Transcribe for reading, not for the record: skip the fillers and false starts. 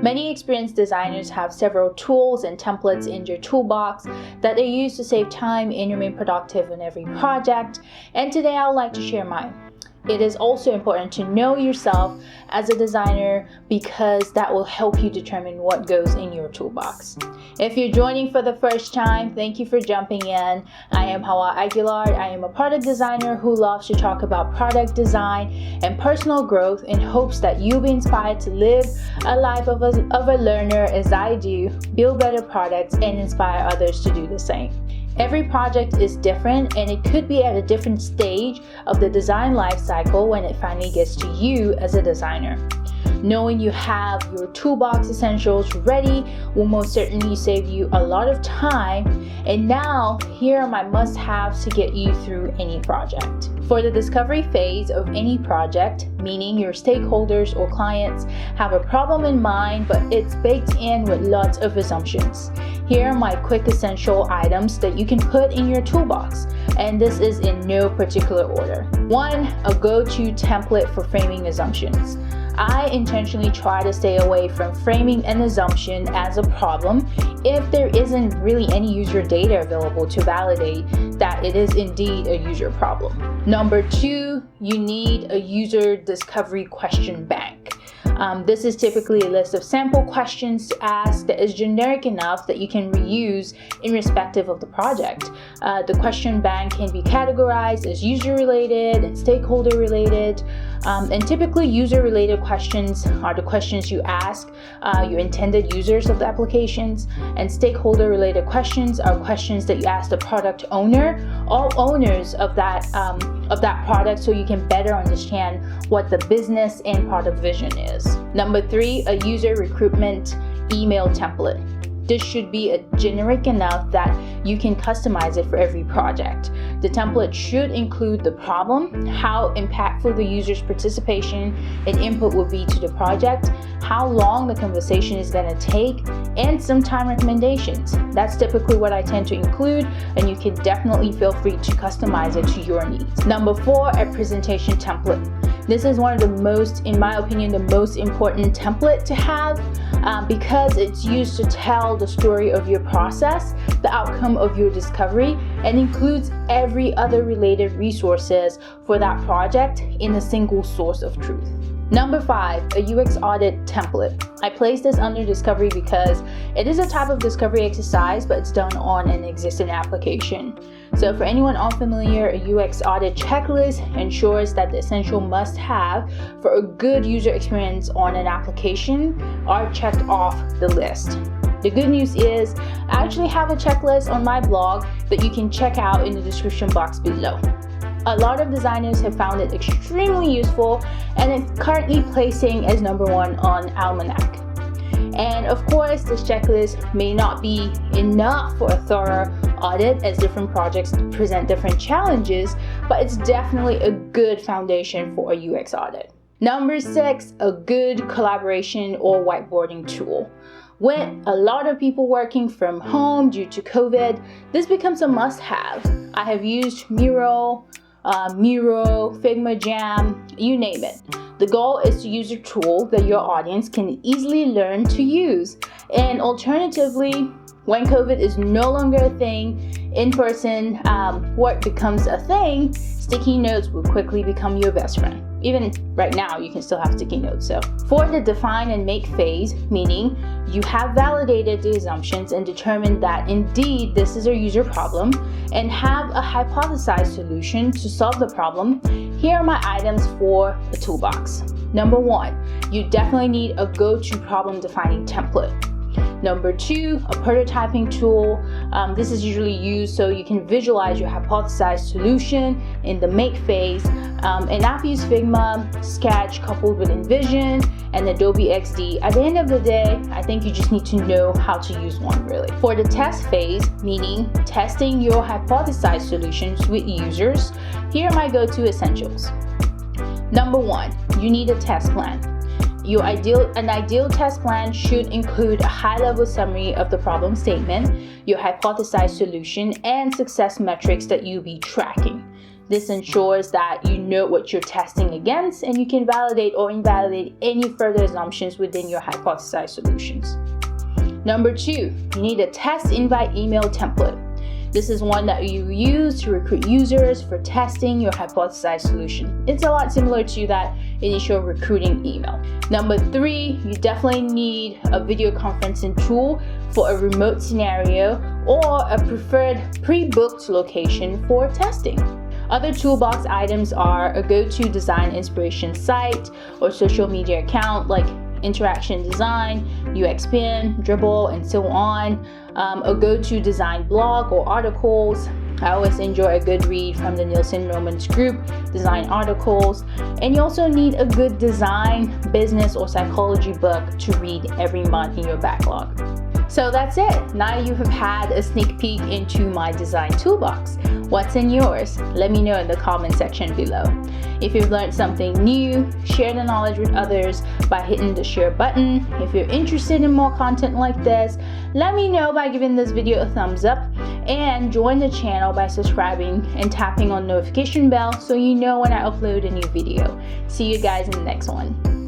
Many experienced designers have several tools and templates in your toolbox that they use to save time and remain productive on every project, and today I would like to share mine. It is also important to know yourself as a designer because that will help you determine what goes in your toolbox. If you're joining for the first time, thank you for jumping in. I am Hauwa Aguillard. I am a product designer who loves to talk about product design and personal growth in hopes that you'll be inspired to live a life of a learner as I do, build better products, and inspire others to do the same. Every project is different, and it could be at a different stage of the design life cycle when it finally gets to you as a designer. Knowing you have your toolbox essentials ready will most certainly save you a lot of time. And now, here are my must-haves to get you through any project. For the discovery phase of any project, meaning your stakeholders or clients have a problem in mind, but it's baked in with lots of assumptions. Here are my quick essential items that you can put in your toolbox, and this is in no particular order. 1. A go-to template for framing assumptions. I intentionally try to stay away from framing an assumption as a problem if there isn't really any user data available to validate that it is indeed a user problem. Number 2, you need a user discovery question bank. This is typically a list of sample questions to ask that is generic enough that you can reuse irrespective of the project. The question bank can be categorized as user-related and stakeholder-related, and typically user-related questions are the questions you ask your intended users of the applications, and stakeholder-related questions are questions that you ask the product owner, all owners of that product, so you can better understand what the business and product vision is. Number 3, a user recruitment email template. This should be generic enough that you can customize it for every project. The template should include the problem, how impactful the user's participation and input will be to the project, how long the conversation is going to take, and some time recommendations. That's typically what I tend to include, and you can definitely feel free to customize it to your needs. Number 4, a presentation template. This is one of the most, in my opinion, the most important template to have because it's used to tell the story of your process, the outcome of your discovery, and includes every other related resources for that project in a single source of truth. Number 5, a UX audit template. I place this under discovery because it is a type of discovery exercise, but it's done on an existing application. So for anyone unfamiliar, a UX audit checklist ensures that the essential must-have for a good user experience on an application are checked off the list. The good news is I actually have a checklist on my blog that you can check out in the description box below. A lot of designers have found it extremely useful, and it's currently placing as number 1 on Almanac. And of course, this checklist may not be enough for a thorough audit as different projects present different challenges, but it's definitely a good foundation for a UX audit. Number 6, a good collaboration or whiteboarding tool. With a lot of people working from home due to COVID, this becomes a must-have. I have used Miro, Figma Jam, you name it. The goal is to use a tool that your audience can easily learn to use. And alternatively, when COVID is no longer a thing, in-person work becomes a thing, sticky notes will quickly become your best friend. Even right now, you can still have sticky notes. So for the define and make phase, meaning you have validated the assumptions and determined that indeed this is a user problem and have a hypothesized solution to solve the problem, here are my items for a toolbox. Number 1, you definitely need a go-to problem defining template. Number 2, a prototyping tool. This is usually used so you can visualize your hypothesized solution in the make phase. And I've used Figma, Sketch coupled with InVision, and Adobe XD. At the end of the day, I think you just need to know how to use one really. For the test phase, meaning testing your hypothesized solutions with users, here are my go-to essentials. Number 1, you need a test plan. An ideal test plan should include a high-level summary of the problem statement, your hypothesized solution, and success metrics that you'll be tracking. This ensures that you know what you're testing against and you can validate or invalidate any further assumptions within your hypothesized solutions. Number 2, you need a test invite email template. This is one that you use to recruit users for testing your hypothesized solution. It's a lot similar to that initial recruiting email. Number 3, you definitely need a video conferencing tool for a remote scenario or a preferred pre-booked location for testing. Other toolbox items are a go-to design inspiration site or social media account like Interaction Design, UXPin, Dribble, and so on. A go-to design blog or articles. I always enjoy a good read from the Nielsen Romans Group design articles. And you also need a good design, business, or psychology book to read every month in your backlog. So that's it. Now you have had a sneak peek into my design toolbox. What's in yours? Let me know in the comment section below. If you've learned something new, share the knowledge with others by hitting the share button. If you're interested in more content like this, let me know by giving this video a thumbs up and join the channel by subscribing and tapping on the notification bell so you know when I upload a new video. See you guys in the next one.